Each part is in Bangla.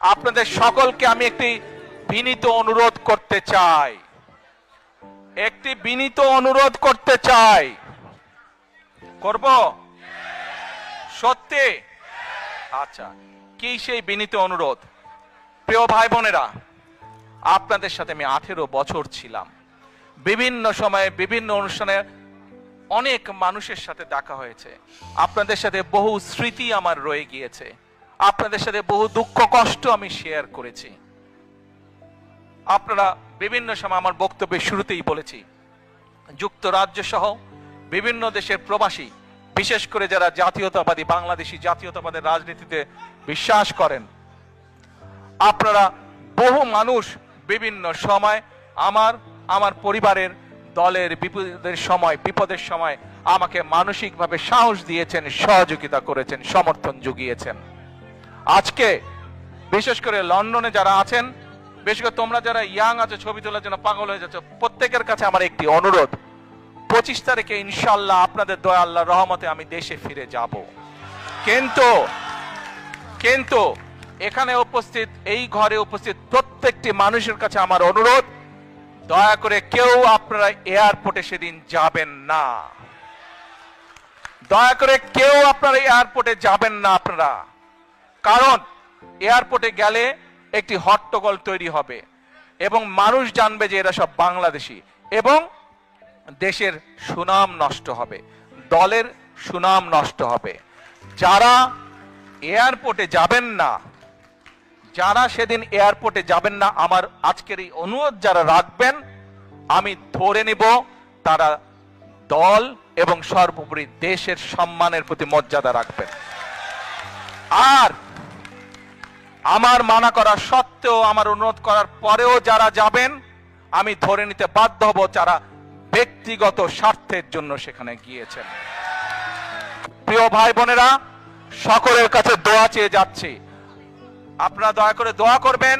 আপনাদের সকলকে আমি একটি বিনীত অনুরোধ করতে চাই, করব সত্যি? আচ্ছা, কি সেই বিনীত অনুরোধ? প্রিয় ভাই বোনেরা, আপনাদের সাথে আমি 18 বছর ছিলাম। বিভিন্ন সময়ে বিভিন্ন অনুষ্ঠানে অনেক মানুষের সাথে দেখা হয়েছে। আপনাদের সাথে বহু স্মৃতি আমার রয়ে গিয়েছে। আপনাদের সাথে বহু দুঃখ কষ্ট আমি শেয়ার করেছি। আপনারা বিভিন্ন সময়, আমার বক্তব্যের শুরুতেই বলেছি, যুক্তরাজ্য সহ বিভিন্ন দেশের প্রবাসী, বিশেষ করে যারা জাতীয়তাবাদী, বাংলাদেশি জাতীয়তাবাদের রাজনীতিতে বিশ্বাস করেন, আপনারা বহু মানুষ বিভিন্ন সময় আমার পরিবারের দলের বিপদের সময় আমাকে মানসিকভাবে সাহস দিয়েছেন, সহযোগিতা করেছেন, সমর্থন জুগিয়েছেন। আজকে বিশেষ করে লন্ডনে যারা আছেন, বিশেষ করে তোমরা যারা ইয়াং আছো, ছবি তোলার জন্য পাগল হয়ে যাচ্ছ, প্রত্যেকের কাছে আমার একটি অনুরোধ, 25 তারিখে ইনশাআল্লাহ আপনাদের দয়া আল্লাহর রহমতে আমি দেশে ফিরে যাব। কিন্তু এখানে উপস্থিত, এই ঘরে উপস্থিত প্রত্যেকটি মানুষের কাছে আমার অনুরোধ, দয়া করে কেউ আপনারা এয়ারপোর্টে সেদিন যাবেন না। দয়া করে কেউ আপনারা এয়ারপোর্টে যাবেন না আপনারা। কারণ এয়ারপোর্টে গেলে একটি হট্টগোল তৈরি হবে এবং মানুষ জানবে যে এরা সব বাংলাদেশি, এবং দেশের সুনাম নষ্ট হবে, দলের সুনাম নষ্ট হবে। যারা এয়ারপোর্টে যাবেন না, যারা সেদিন এয়ারপোর্টে যাবেন না, আমার আজকের এই অনুরোধ যারা রাখবেন, আমি ধরে নিব তারা দল এবং সর্বোপরি দেশের সম্মানের প্রতি মর্যাদা রাখবেন। আর আমার মানা করা সত্ত্বেও, আমার অনুরোধ করার পরেও যারা যাবেন, আমি ধরে নিতে বাধ্য হব যারা ব্যক্তিগত স্বার্থের জন্য সেখানে গিয়েছেন। প্রিয় ভাই বোনেরা, সকলের কাছে দোয়া চেয়ে যাচ্ছি, আপনারা দয়া করে দোয়া করবেন,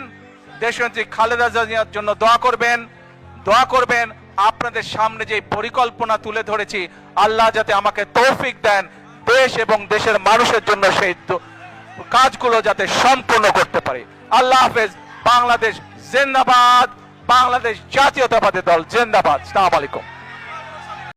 দেশনেত্রী খালেদা জিয়ার জন্য দোয়া করবেন। আপনাদের সামনে যে পরিকল্পনা তুলে ধরেছি, আল্লাহ যাতে আমাকে তৌফিক দেন দেশ এবং দেশের মানুষের জন্য সেই কাজগুলো যাতে সম্পূর্ণ করতে পারি। আল্লাহ হাফেজ। বাংলাদেশ জিন্দাবাদ, বাংলাদেশ জাতীয়তাবাদী দল জিন্দাবাদ। আসসালামু আলাইকুম।